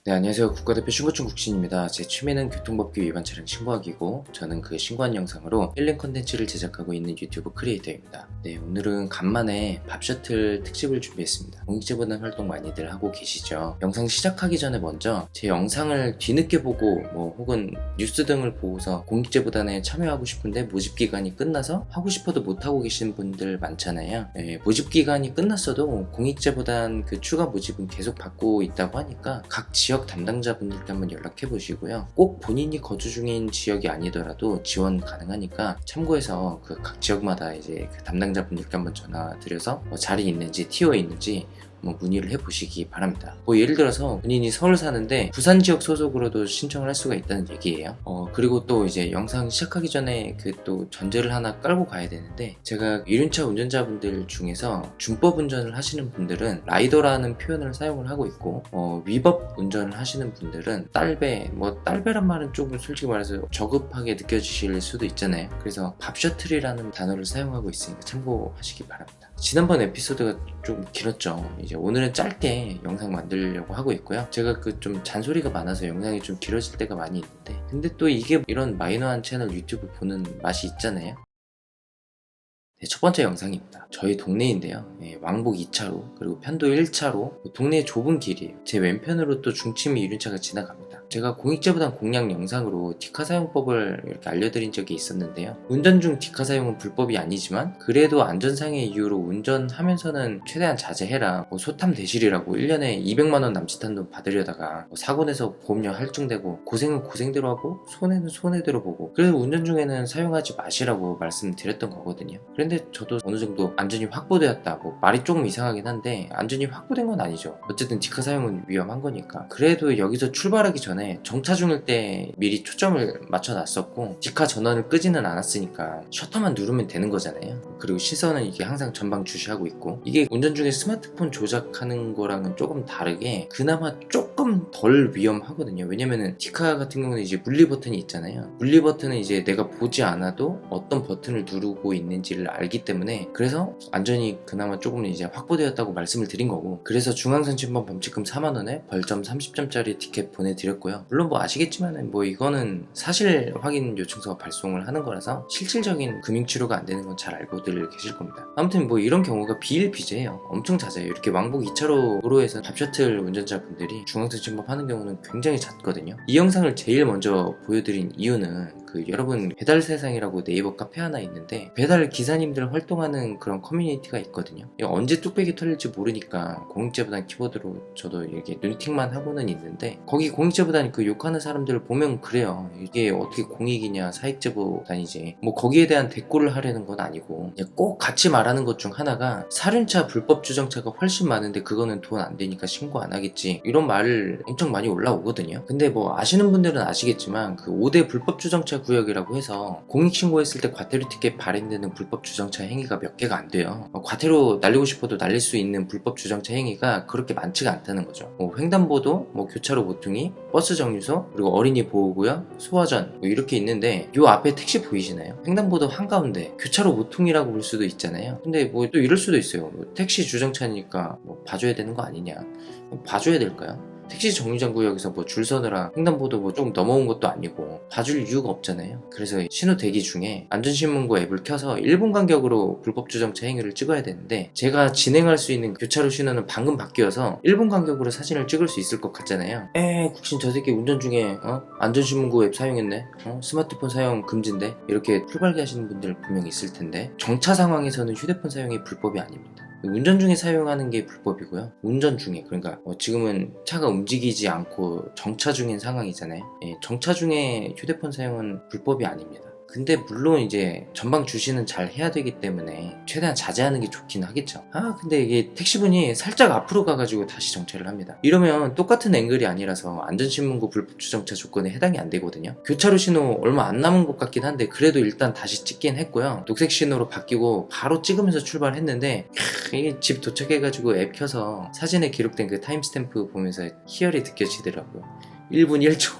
네, 안녕하세요. 국가대표 신고충 국신입니다. 제 취미는 교통법규 위반 차량 신고하기고 저는 그 신고한 영상으로 힐링 컨텐츠를 제작하고 있는 유튜브 크리에이터입니다. 네, 오늘은 간만에 밥셔틀 특집을 준비했습니다. 공익제보단 활동 많이들 하고 계시죠? 영상 시작하기 전에 먼저 제 영상을 뒤늦게 보고 혹은 뉴스 등을 보고서 공익제보단에 참여하고 싶은데 모집기간이 끝나서 하고 싶어도 못하고 계신 분들 많잖아요. 네, 모집기간이 끝났어도 공익제보단 그 추가 모집은 계속 받고 있다고 하니까 각 지역 담당자분들께 한번 연락해 보시고요. 꼭 본인이 거주 중인 지역이 아니더라도 지원 가능하니까 참고해서 그 각 지역마다 이제 그 담당자분들께 한번 전화 드려서 자리 있는지 티오에 있는지 문의를 해보시기 바랍니다. 예를 들어서 본인이 서울 사는데 부산 지역 소속으로도 신청을 할 수가 있다는 얘기예요. 그리고 또 이제 영상 시작하기 전에 그 또 전제를 하나 깔고 가야 되는데, 제가 이륜차 운전자분들 중에서 준법 운전을 하시는 분들은 라이더라는 표현을 사용을 하고 있고, 위법 운전을 하시는 분들은 딸배란 말은 조금 솔직히 말해서 저급하게 느껴지실 수도 있잖아요. 그래서 밥셔틀이라는 단어를 사용하고 있으니까 참고하시기 바랍니다. 지난번 에피소드가 좀 길었죠. 이제 오늘은 짧게 영상 만들려고 하고 있고요. 제가 그 좀 잔소리가 많아서 영상이 좀 길어질 때가 많이 있는데, 근데 또 이게 이런 마이너한 채널 유튜브 보는 맛이 있잖아요. 네, 첫 번째 영상입니다. 저희 동네인데요. 왕복 2차로 그리고 편도 1차로 동네 좁은 길이에요. 제 왼편으로 또 중치미 이륜차가 지나갑니다. 제가 공익제보단 공략 영상으로 디카 사용법을 이렇게 알려드린 적이 있었는데요. 운전 중 디카 사용은 불법이 아니지만 그래도 안전상의 이유로 운전하면서는 최대한 자제해라. 소탐 대실이라고 1년에 200만원 남짓한 돈 받으려다가 사고 내서 보험료 할증되고 고생은 고생대로 하고 손해는 손해대로 보고, 그래서 운전 중에는 사용하지 마시라고 말씀드렸던 거거든요. 그런데 저도 어느 정도 안전이 확보되었다, 말이 조금 이상하긴 한데 안전이 확보된 건 아니죠. 어쨌든 디카 사용은 위험한 거니까. 그래도 여기서 출발하기 전에 정차 중일 때 미리 초점을 맞춰놨었고, 디카 전원을 끄지는 않았으니까 셔터만 누르면 되는 거잖아요. 그리고 시선은 이게 항상 전방 주시하고 있고, 이게 운전 중에 스마트폰 조작하는 거랑은 조금 다르게 그나마 조금 덜 위험하거든요. 왜냐면은 디카 같은 경우는 이제 물리 버튼이 있잖아요. 물리 버튼은 이제 내가 보지 않아도 어떤 버튼을 누르고 있는지를 알기 때문에, 그래서 안전이 그나마 조금 이제 확보되었다고 말씀을 드린 거고, 그래서 중앙선침범 범칙금 4만원에 벌점 30점짜리 티켓 보내드렸고요. 물론 아시겠지만은 이거는 사실 확인 요청서가 발송을 하는 거라서 실질적인 금융치료가 안 되는 건 잘 알고들 계실 겁니다. 아무튼 이런 경우가 비일비재해요. 엄청 잦아요. 이렇게 왕복 2차로 도로에서 밥셔틀 운전자분들이 중앙선침범 하는 경우는 굉장히 잦거든요. 이 영상을 제일 먼저 보여드린 이유는 여러분 배달세상이라고 네이버 카페 하나 있는데, 배달 기사님들 활동하는 그런 커뮤니티가 있거든요. 언제 뚝배기 털릴지 모르니까 공익제보단 키보드로 저도 이렇게 눈팅만 하고는 있는데, 거기 공익제보단 욕하는 사람들을 보면 그래요. 이게 어떻게 공익이냐 사익제보단이지, 거기에 대한 대꾸를 하려는 건 아니고, 꼭 같이 말하는 것 중 하나가 사륜차 불법 주정차가 훨씬 많은데 그거는 돈 안 되니까 신고 안 하겠지, 이런 말을 엄청 많이 올라오거든요. 근데 아시는 분들은 아시겠지만 그 5대 불법 주정차 구역이라고 해서 공익신고했을 때 과태료 티켓 발행되는 불법 주정차 행위가 몇 개가 안 돼요. 과태료 날리고 싶어도 날릴 수 있는 불법 주정차 행위가 그렇게 많지가 않다는 거죠. 횡단보도, 교차로 모퉁이, 버스 정류소, 그리고 어린이 보호구역, 소화전 이렇게 있는데, 요 앞에 택시 보이시나요? 횡단보도 한가운데 교차로 모퉁이라고 볼 수도 있잖아요. 근데 또 이럴 수도 있어요. 택시 주정차니까 봐줘야 되는 거 아니냐. 봐줘야 될까요? 택시 정류장 구역에서 줄 서느라 횡단보도 조금 넘어온 것도 아니고 봐줄 이유가 없잖아요. 그래서 신호 대기 중에 안전신문고 앱을 켜서 1분 간격으로 불법 주정차 행위를 찍어야 되는데, 제가 진행할 수 있는 교차로 신호는 방금 바뀌어서 1분 간격으로 사진을 찍을 수 있을 것 같잖아요. 국신 저 새끼 운전 중에 안전신문고 앱 사용했네, 스마트폰 사용 금지인데, 이렇게 풀발기 하시는 분들 분명히 있을 텐데, 정차 상황에서는 휴대폰 사용이 불법이 아닙니다. 운전 중에 사용하는 게 불법이고요. 운전 중에, 그러니까 지금은 차가 움직이지 않고 정차 중인 상황이잖아요. 정차 중에 휴대폰 사용은 불법이 아닙니다. 근데 물론 이제 전방 주시는 잘 해야 되기 때문에 최대한 자제하는 게 좋긴 하겠죠. 근데 이게 택시분이 살짝 앞으로 가가지고 다시 정차를 합니다. 이러면 똑같은 앵글이 아니라서 안전신문고 불법 주정차 조건에 해당이 안 되거든요. 교차로 신호 얼마 안 남은 것 같긴 한데 그래도 일단 다시 찍긴 했고요. 녹색 신호로 바뀌고 바로 찍으면서 출발했는데, 이게 집 도착해가지고 앱 켜서 사진에 기록된 그 타임스탬프 보면서 희열이 느껴지더라고요. 1분 1초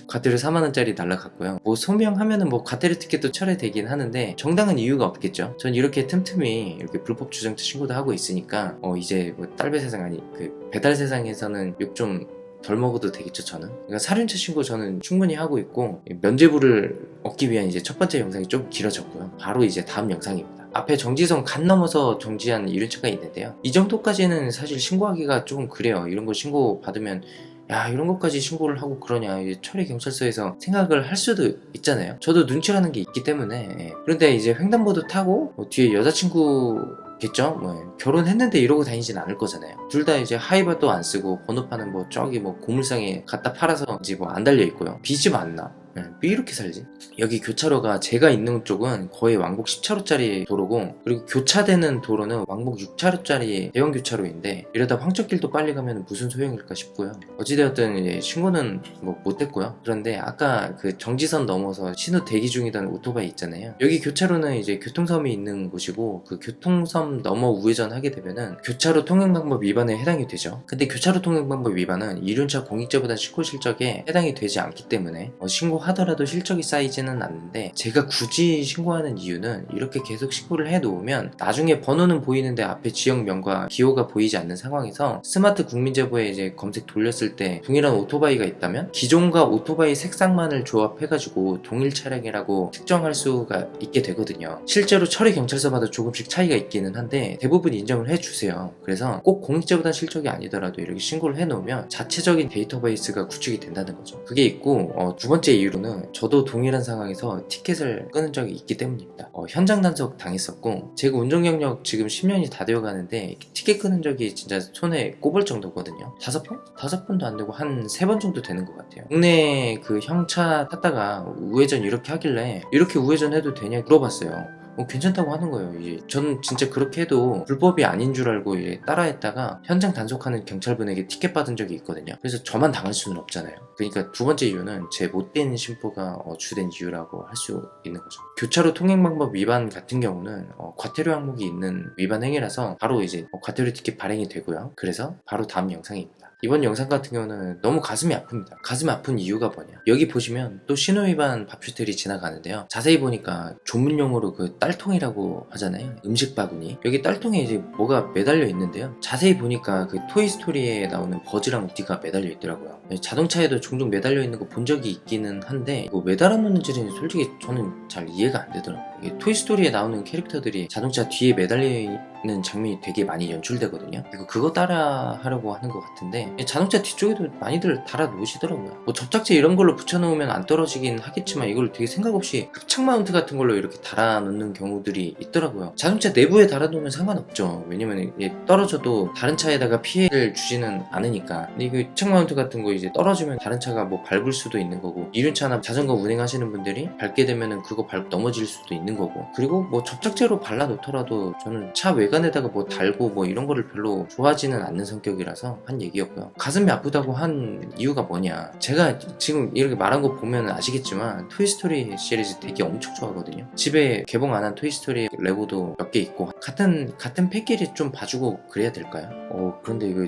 과태료 4만원짜리 날라갔고요. 뭐 소명하면은 뭐 과태료 티켓도 철회되긴 하는데 정당한 이유가 없겠죠. 전 이렇게 틈틈이 이렇게 불법 주정차 신고도 하고 있으니까 이제 뭐 딸배 세상 아니 그 배달 세상에서는 욕 좀 덜 먹어도 되겠죠. 저는 그러니까 살인차 신고 저는 충분히 하고 있고, 면죄부를 얻기 위한 이제 첫 번째 영상이 좀 길어졌고요. 바로 이제 다음 영상입니다. 앞에 정지선 간 넘어서 정지한 이륜차가 있는데요. 이 정도까지는 사실 신고하기가 조금 그래요. 이런 거 신고 받으면 야, 이런 것까지 신고를 하고 그러냐, 이제 처리 경찰서에서 생각을 할 수도 있잖아요. 저도 눈치라는 게 있기 때문에. 예. 그런데 이제 횡단보도 타고 뒤에 여자친구겠죠? 뭐 결혼했는데 이러고 다니진 않을 거잖아요. 둘 다 이제 하이바도 안 쓰고 번호판은 뭐 저기 뭐 고물상에 갖다 팔아서 이제 뭐 안 달려 있고요. 빚이 많나? 왜 이렇게 살지? 여기 교차로가 제가 있는 쪽은 거의 왕복 10차로짜리 도로고, 그리고 교차되는 도로는 왕복 6차로짜리 대형 교차로인데 이러다 황천길도 빨리 가면 무슨 소용일까 싶고요. 어찌되었든 이제 신고는 뭐 못했고요. 그런데 아까 그 정지선 넘어서 신호 대기 중이던 오토바이 있잖아요. 여기 교차로는 이제 교통섬이 있는 곳이고, 그 교통섬 넘어 우회전 하게 되면은 교차로 통행방법 위반에 해당이 되죠. 근데 교차로 통행방법 위반은 이륜차 공익제보단 신고 실적에 해당이 되지 않기 때문에 신고하더라도 실적이 쌓이지는 않는데, 제가 굳이 신고하는 이유는 이렇게 계속 신고를 해놓으면 나중에 번호는 보이는데 앞에 지역명과 기호가 보이지 않는 상황에서 스마트 국민제보에 이제 검색 돌렸을 때 동일한 오토바이가 있다면 기존과 오토바이 색상만을 조합해가지고 동일 차량이라고 특정할 수가 있게 되거든요. 실제로 처리 경찰서마다 조금씩 차이가 있기는 한데 대부분 인정을 해주세요. 그래서 꼭 공익제보단 실적이 아니더라도 이렇게 신고를 해놓으면 자체적인 데이터베이스가 구축이 된다는 거죠. 그게 있고, 두 번째 이유로는 저도 동일한 상황에서 티켓을 끊은 적이 있기 때문입니다. 현장 단속 당했었고, 제가 운전 경력 지금 10년이 다 되어 가는데 티켓 끊은 적이 진짜 손에 꼽을 정도거든요. 5번? 5번도 안 되고 한 3번 정도 되는 것 같아요. 국내 그 형차 탔다가 우회전 이렇게 하길래 이렇게 우회전 해도 되냐 물어봤어요. 괜찮다고 하는 거예요. 이제 저는 진짜 그렇게 해도 불법이 아닌 줄 알고 이제 따라했다가 현장 단속하는 경찰분에게 티켓 받은 적이 있거든요. 그래서 저만 당할 수는 없잖아요. 그러니까 두 번째 이유는 제 못된 심보가 주된 이유라고 할 수 있는 거죠. 교차로 통행방법 위반 같은 경우는 과태료 항목이 있는 위반 행위라서 바로 이제 과태료 티켓 발행이 되고요. 그래서 바로 다음 영상입니다. 이번 영상 같은 경우는 너무 가슴이 아픕니다. 가슴 아픈 이유가 뭐냐, 여기 보시면 또 신호위반 밥슈텔이 지나가는데요. 자세히 보니까 조문용어로 그 딸통이라고 하잖아요. 음식 바구니. 여기 딸통에 이제 뭐가 매달려 있는데요. 자세히 보니까 그 토이스토리에 나오는 버즈랑 우디가 매달려 있더라고요. 자동차에도 종종 매달려 있는 거 본 적이 있기는 한데 이거 왜 달아놓는지는 솔직히 저는 잘 이해가 안 되더라고요. 이게 토이스토리에 나오는 캐릭터들이 자동차 뒤에 매달려 있는 장면이 되게 많이 연출되거든요. 그거 따라 하려고 하는 것 같은데 자동차 뒤쪽에도 많이들 달아 놓으시더라고요. 뭐 접착제 이런 걸로 붙여놓으면 안 떨어지긴 하겠지만 이걸 되게 생각 없이 흡착 마운트 같은 걸로 이렇게 달아 놓는 경우들이 있더라고요. 자동차 내부에 달아 놓으면 상관없죠. 왜냐면 이게 떨어져도 다른 차에다가 피해를 주지는 않으니까. 근데 이거 흡착 마운트 같은 거 이제 떨어지면 다른 차가 뭐 밟을 수도 있는 거고, 이륜차나 자전거 운행하시는 분들이 밟게 되면은 그거 밟고 넘어질 수도 있는 거고, 그리고 뭐 접착제로 발라 놓더라도 저는 차 외관에다가 뭐 달고 뭐 이런 거를 별로 좋아하지는 않는 성격이라서 한 얘기였고요. 가슴이 아프다고 한 이유가 뭐냐, 제가 지금 이렇게 말한 거 보면 아시겠지만 토이스토리 시리즈 되게 엄청 좋아하거든요. 집에 개봉 안 한 토이스토리 레고도 몇 개 있고, 같은 팩끼리 좀 봐주고 그래야 될까요? 그런데 이거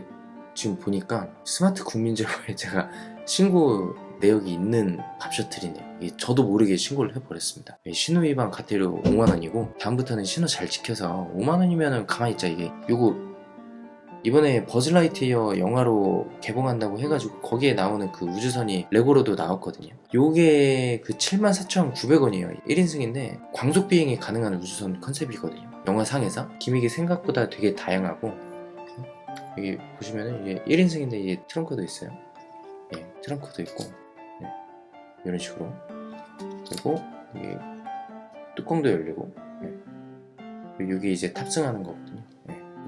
지금 보니까 스마트 국민제보에 제가 신고 내역이 있는 밥셔틀이네요. 저도 모르게 신고를 해버렸습니다. 신호위반 과태료 5만원이고 다음부터는 신호 잘 지켜서 5만원이면은 가만히 있자. 요거 이번에 버즈라이트이어 영화로 개봉한다고 해가지고 거기에 나오는 그 우주선이 레고로도 나왔거든요. 요게 그 74,900원이에요 1인승인데 광속비행이 가능한 우주선 컨셉이거든요. 영화상에서 기믹이 생각보다 되게 다양하고, 여기 보시면은 이게 1인승인데 이게 트렁크도 있어요. 트렁크도 있고, 이런 식으로. 그리고 이게 뚜껑도 열리고, 여기 이제 탑승하는 거거든요.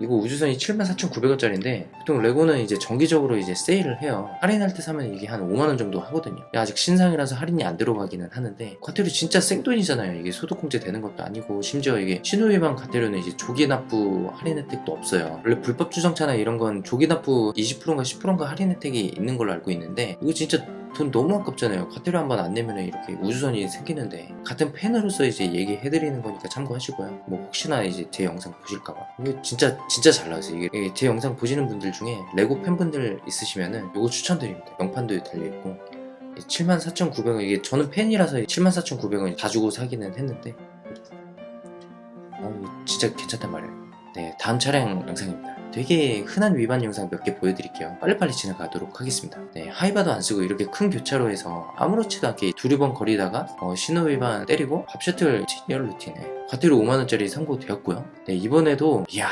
이거 우주선이 74,900원짜리인데 보통 레고는 이제 정기적으로 이제 세일을 해요. 할인할 때 사면 이게 한 5만원 정도 하거든요. 아직 신상이라서 할인이 안 들어가기는 하는데 과태료 진짜 생돈이잖아요. 이게 소득공제 되는 것도 아니고, 심지어 이게 신호위반 과태료는 이제 조기납부 할인 혜택도 없어요. 원래 불법 주정차나 이런 건 조기납부 20%인가 10%인가 할인 혜택이 있는 걸로 알고 있는데, 이거 진짜 돈 너무 아깝잖아요. 과태료 한 번 안 내면 이렇게 우주선이 생기는데, 같은 팬으로서 이제 얘기해드리는 거니까 참고하시고요. 뭐 혹시나 이제 제 영상 보실까봐. 이거 진짜 잘 나왔어요. 이게 제 영상 보시는 분들 중에 레고 팬분들 있으시면은 이거 추천드립니다. 명판도 달려있고 74,900원. 이게 저는 팬이라서 74,900원 다 주고 사기는 했는데 진짜 괜찮단 말이에요. 네, 다음 차량 영상입니다. 되게 흔한 위반 영상 몇 개 보여드릴게요. 빨리빨리 지나가도록 하겠습니다. 네, 하이바도 안 쓰고 이렇게 큰 교차로에서 아무렇지도 않게 두리번 거리다가 신호 위반 때리고 밥 셔틀 리얼 루틴에 과태료 5만원짜리 선고되었고요. 네, 이번에도 이야,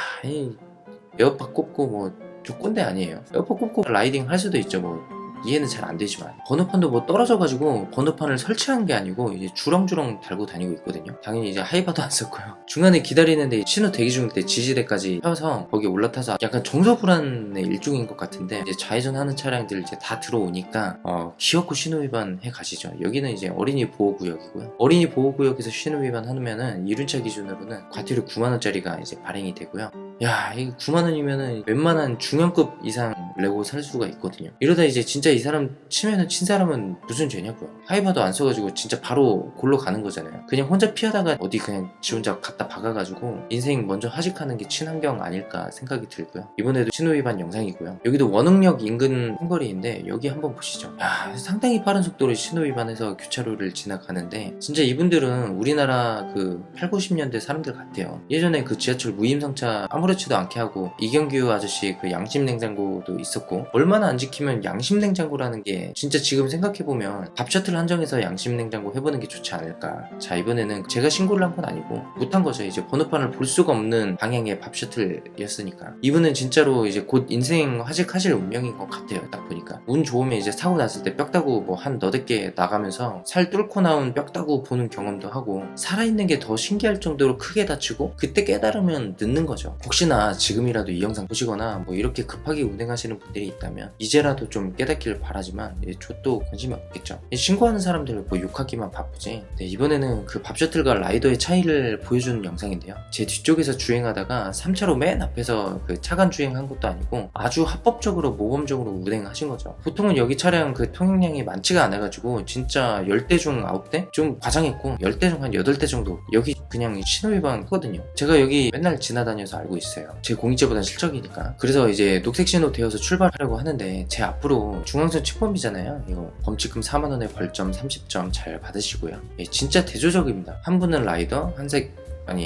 에어팟 꼽고 뭐 저 꼰대 아니에요. 에어팟 꼽고 라이딩 할 수도 있죠. 뭐 이해는 잘 안 되지만 번호판도 뭐 떨어져가지고 번호판을 설치한 게 아니고 이제 주렁주렁 달고 다니고 있거든요. 당연히 이제 하이바도 안 썼고요. 중간에 기다리는데 신호 대기 중일 때 지지대까지 펴서 거기 올라타서 약간 정서불안의 일종인 것 같은데 이제 좌회전하는 차량들 이제 다 들어오니까 기어코 신호 위반해 가시죠. 여기는 이제 어린이 보호구역이고요. 어린이 보호구역에서 신호 위반하면은 이륜차 기준으로는 과태료 9만원짜리가 이제 발행이 되고요. 야, 이거 9만원이면은 웬만한 중형급 이상 레고 살 수가 있거든요. 이러다 이제 진짜 이 사람 치면은 친 사람은 무슨 죄냐고요. 하이바도 안 써가지고 진짜 바로 골로 가는 거잖아요. 그냥 혼자 피하다가 어디 그냥 지 혼자 갖다 박아가지고 인생 먼저 하직하는 게 친환경 아닐까 생각이 들고요. 이번에도 신호 위반 영상이고요. 여기도 원흥역 인근 한거리인데 여기 한번 보시죠. 야, 상당히 빠른 속도로 신호 위반해서 교차로를 지나가는데 진짜 이분들은 우리나라 그 8, 90년대 사람들 같아요. 예전에 그 지하철 무임승차 아무렇지도 않게 하고 이경규 아저씨 그 양심냉장고도 있었고 얼마나 안 지키면 양심냉장고라는 게 진짜 지금 생각해보면 밥 셔틀 한정해서 양심냉장고 해보는 게 좋지 않을까. 자, 이번에는 제가 신고를 한 건 아니고 못한 거죠. 이제 번호판을 볼 수가 없는 방향의 밥 셔틀이었으니까 이분은 진짜로 이제 곧 인생 하직하실 운명인 것 같아요. 딱 보니까 운 좋으면 이제 사고 났을 때 뼈 따고 뭐 한 너댓 개 나가면서 살 뚫고 나온 뼈 따고 보는 경험도 하고 살아있는 게 더 신기할 정도로 크게 다치고 그때 깨달으면 늦는 거죠. 혹시나 지금이라도 이 영상 보시거나 뭐 이렇게 급하게 운행하시는 분들이 있다면 이제라도 좀 깨닫기를 바라지만 저도 관심이 없겠죠. 신고하는 사람들 뭐 욕하기만 바쁘지. 네, 이번에는 그 밥 셔틀과 라이더의 차이를 보여주는 영상인데요. 제 뒤쪽에서 주행하다가 3차로 맨 앞에서 그 차간 주행한 것도 아니고 아주 합법적으로 모범적으로 운행하신 거죠. 보통은 여기 차량 그 통행량이 많지가 않아가지고 진짜 10대 중 9대? 좀 과장했고 10대 중 한 8대 정도 여기 그냥 신호위반 하거든요. 제가 여기 맨날 지나다녀서 알고 있어요. 제 공익제보단 실적이니까. 그래서 이제 녹색 신호 되어서 출발하려고 하는데 제 앞으로 중앙선 침범이잖아요. 이거 범칙금 4만원에 벌점 30점 잘 받으시고요. 진짜 대조적입니다. 한 분은 라이더,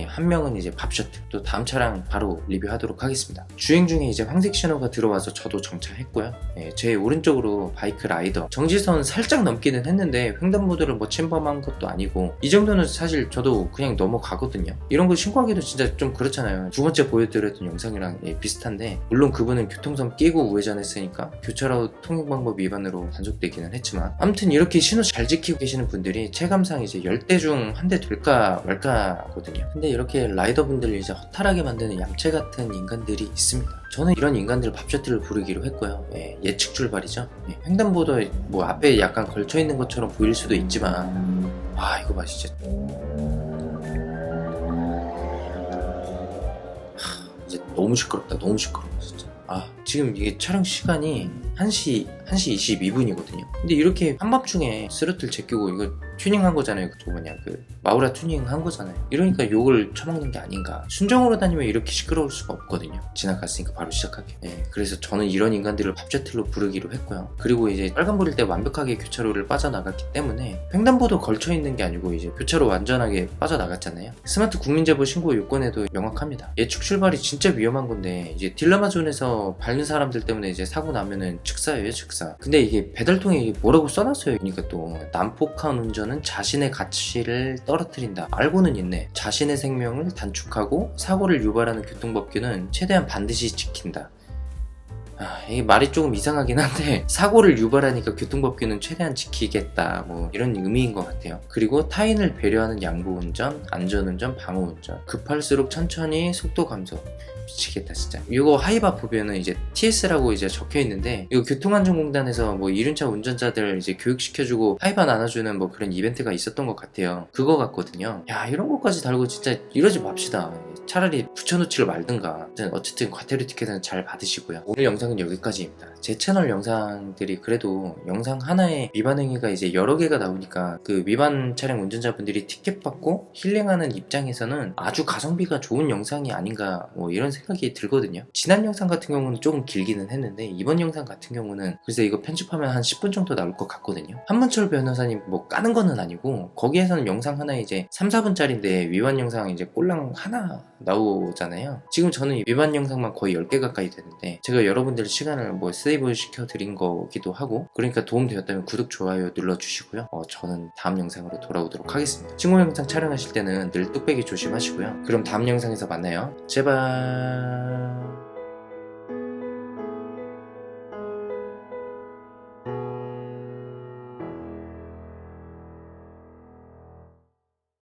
한 명은 이제 밥 셔틀. 또 다음 차량 바로 리뷰하도록 하겠습니다. 주행 중에 이제 황색 신호가 들어와서 저도 정차했고요. 제 오른쪽으로 바이크 라이더 정지선 살짝 넘기는 했는데 횡단보도를 뭐 침범한 것도 아니고 이 정도는 사실 저도 그냥 넘어가거든요. 이런 거 신고하기도 진짜 좀 그렇잖아요. 두 번째 보여드렸던 영상이랑 비슷한데 물론 그분은 교통선 끼고 우회전했으니까 교차로 통행방법 위반으로 단속되기는 했지만 아무튼 이렇게 신호 잘 지키고 계시는 분들이 체감상 이제 10대 중 한 대 될까 말까거든요. 근데 이렇게 라이더분들을 이제 허탈하게 만드는 얌체 같은 인간들이 있습니다. 저는 이런 인간들을 밥 셔틀을 부르기로 했고요. 예측 출발이죠. 횡단보도 뭐 앞에 약간 걸쳐 있는 것처럼 보일 수도 있지만 이거 봐 진짜. 이제 너무 시끄럽다. 너무 시끄러워 진짜. 지금 이게 촬영 시간이 1시 22분이거든요. 근데 이렇게 한밤중에 스로틀 제끼고 이거 튜닝한 거잖아요. 그 마우라 튜닝한 거잖아요. 이러니까 욕을 처먹는 게 아닌가. 순정으로 다니면 이렇게 시끄러울 수가 없거든요. 지나갔으니까 바로 시작할게요. 그래서 저는 이런 인간들을 밥 셔틀로 부르기로 했고요. 그리고 이제 빨간불일 때 완벽하게 교차로를 빠져나갔기 때문에 횡단보도 걸쳐 있는 게 아니고 이제 교차로 완전하게 빠져나갔잖아요. 스마트 국민제보 신고 요건에도 명확합니다. 예측 출발이 진짜 위험한 건데 이제 딜러마존에서 밟는 사람들 때문에 이제 사고 나면은 즉사예요, 즉사. 근데 이게 배달통에 뭐라고 써놨어요. 그러니까 또 난폭한 운전은 자신의 가치를 떨어뜨린다. 알고는 있네. 자신의 생명을 단축하고 사고를 유발하는 교통법규는 최대한 반드시 지킨다. 이게 말이 조금 이상하긴 한데 사고를 유발하니까 교통법규는 최대한 지키겠다 뭐 이런 의미인 것 같아요. 그리고 타인을 배려하는 양보운전, 안전운전, 방어운전, 급할수록 천천히 속도 감소. 미치겠다 진짜. 이거 하이바 보면은 이제 TS라고 이제 적혀 있는데 이거 교통안전공단에서 뭐 이륜차 운전자들 이제 교육시켜주고 하이바 나눠주는 뭐 그런 이벤트가 있었던 것 같아요. 그거 같거든요. 야, 이런 것까지 달고 진짜 이러지 맙시다. 차라리 붙여놓지를 말든가. 어쨌든 과태료 티켓은 잘 받으시고요. 오늘 영상은 여기까지입니다. 제 채널 영상들이 그래도 영상 하나에 위반 행위가 이제 여러 개가 나오니까 그 위반 차량 운전자분들이 티켓 받고 힐링하는 입장에서는 아주 가성비가 좋은 영상이 아닌가 뭐 이런 생각이 들거든요. 지난 영상 같은 경우는 조금 길기는 했는데 이번 영상 같은 경우는 글쎄 이거 편집하면 한 10분 정도 나올 것 같거든요. 한문철 변호사님 뭐 까는 거는 아니고 거기에서는 영상 하나에 이제 3, 4분짜리인데 위반 영상 이제 꼴랑 하나 나오잖아요. 지금 저는 위반 영상만 거의 10개 가까이 되는데 제가 여러분들 시간을 뭐 세이브 시켜 드린 거기도 하고 그러니까 도움 되었다면 구독, 좋아요 눌러주시고요. 저는 다음 영상으로 돌아오도록 하겠습니다. 친구 영상 촬영하실 때는 늘 뚝배기 조심하시고요. 그럼 다음 영상에서 만나요. 제발.